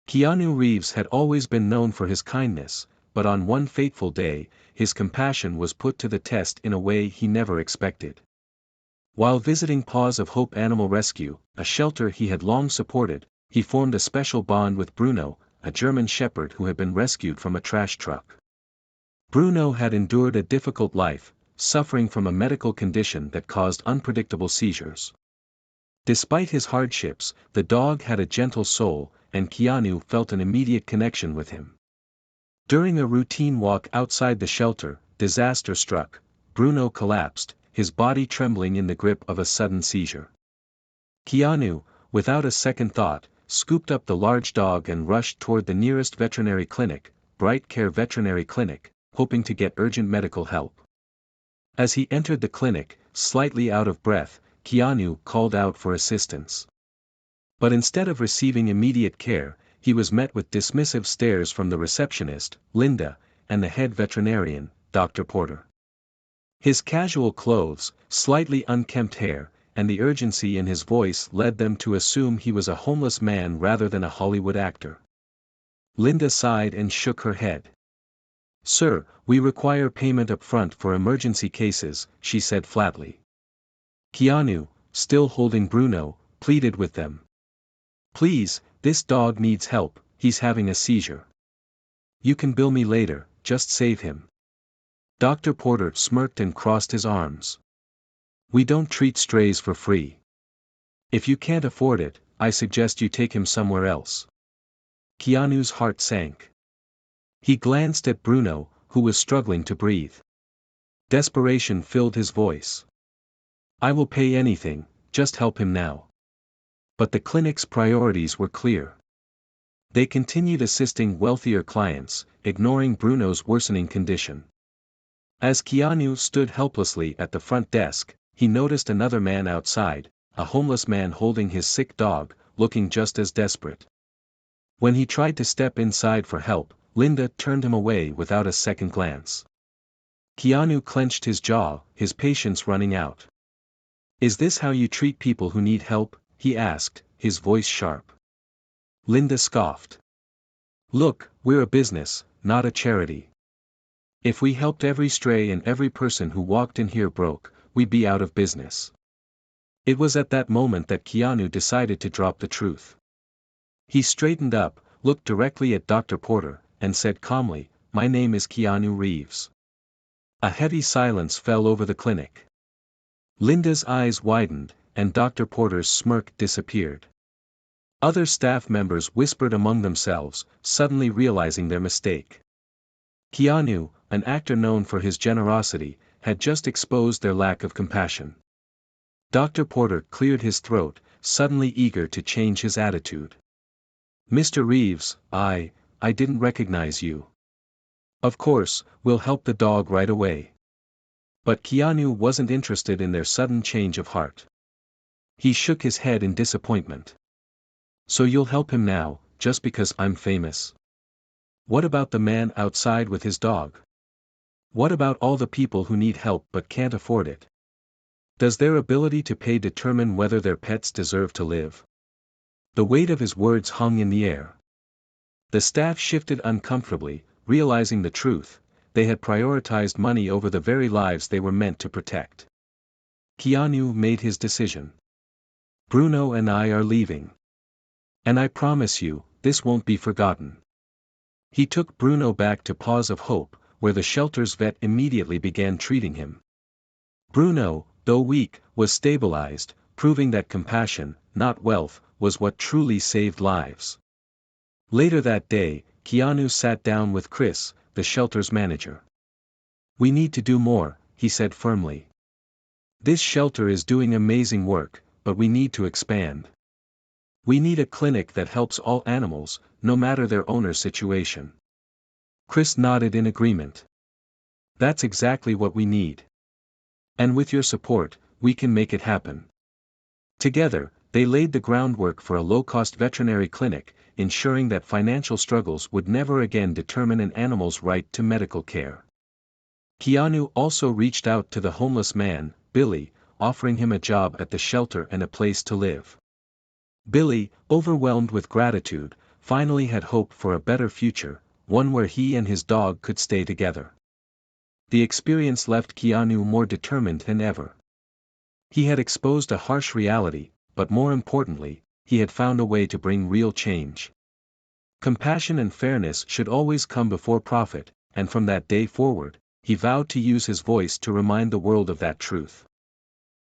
Keanu Reeves had always been known for his kindness, but on one fateful day, his compassion was put to the test in a way he never expected. While visiting Paws of Hope Animal Rescue, a shelter he had long supported, he formed a special bond with Bruno, a German shepherd who had been rescued from a trash truck. Bruno had endured a difficult life, suffering from a medical condition that caused unpredictable seizures. Despite his hardships, the dog had a gentle soul, and Keanu felt an immediate connection with him. During a routine walk outside the shelter, disaster struck. Bruno collapsed, his body trembling in the grip of a sudden seizure. Keanu, without a second thought, scooped up the large dog and rushed toward the nearest veterinary clinic, Bright Care Veterinary Clinic, hoping to get urgent medical help. As he entered the clinic, slightly out of breath, Keanu called out for assistance. But instead of receiving immediate care, he was met with dismissive stares from the receptionist, Linda, and the head veterinarian, Dr. Porter. His casual clothes, slightly unkempt hair, and the urgency in his voice led them to assume he was a homeless man rather than a Hollywood actor. Linda sighed and shook her head. "Sir, we require payment up front for emergency cases," she said flatly. Keanu, still holding Bruno, pleaded with them. "Please, this dog needs help, he's having a seizure. You can bill me later, just save him." Dr. Porter smirked and crossed his arms. "We don't treat strays for free. If you can't afford it, I suggest you take him somewhere else." Keanu's heart sank. He glanced at Bruno, who was struggling to breathe. Desperation filled his voice. "I will pay anything, just help him now." But the clinic's priorities were clear. They continued assisting wealthier clients, ignoring Bruno's worsening condition. As Keanu stood helplessly at the front desk, he noticed another man outside, a homeless man holding his sick dog, looking just as desperate. When he tried to step inside for help, Linda turned him away without a second glance. Keanu clenched his jaw, his patience running out. "Is this how you treat people who need help?" he asked, his voice sharp. Linda scoffed. "Look, we're a business, not a charity. If we helped every stray and every person who walked in here broke, we'd be out of business." It was at that moment that Keanu decided to drop the truth. He straightened up, looked directly at Dr. Porter, and said calmly, "My name is Keanu Reeves." A heavy silence fell over the clinic. Linda's eyes widened, and Dr. Porter's smirk disappeared. Other staff members whispered among themselves, suddenly realizing their mistake. Keanu, an actor known for his generosity, had just exposed their lack of compassion. Dr. Porter cleared his throat, suddenly eager to change his attitude. "Mr. Reeves, I didn't recognize you. Of course, we'll help the dog right away." But Keanu wasn't interested in their sudden change of heart. He shook his head in disappointment. "So you'll help him now, just because I'm famous? What about the man outside with his dog? What about all the people who need help but can't afford it? Does their ability to pay determine whether their pets deserve to live?" The weight of his words hung in the air. The staff shifted uncomfortably, realizing the truth: they had prioritized money over the very lives they were meant to protect. Keanu made his decision. "Bruno and I are leaving. And I promise you, this won't be forgotten." He took Bruno back to Paws of Hope, where the shelter's vet immediately began treating him. Bruno, though weak, was stabilized, proving that compassion, not wealth, was what truly saved lives. Later that day, Keanu sat down with Chris, the shelter's manager. "We need to do more," he said firmly. "This shelter is doing amazing work, but we need to expand. We need a clinic that helps all animals, no matter their owner's situation." Chris nodded in agreement. "That's exactly what we need. And with your support, we can make it happen." Together, they laid the groundwork for a low-cost veterinary clinic, ensuring that financial struggles would never again determine an animal's right to medical care. Keanu also reached out to the homeless man, Billy, offering him a job at the shelter and a place to live. Billy, overwhelmed with gratitude, finally had hope for a better future, one where he and his dog could stay together. The experience left Keanu more determined than ever. He had exposed a harsh reality, but more importantly, he had found a way to bring real change. Compassion and fairness should always come before profit, and from that day forward, he vowed to use his voice to remind the world of that truth.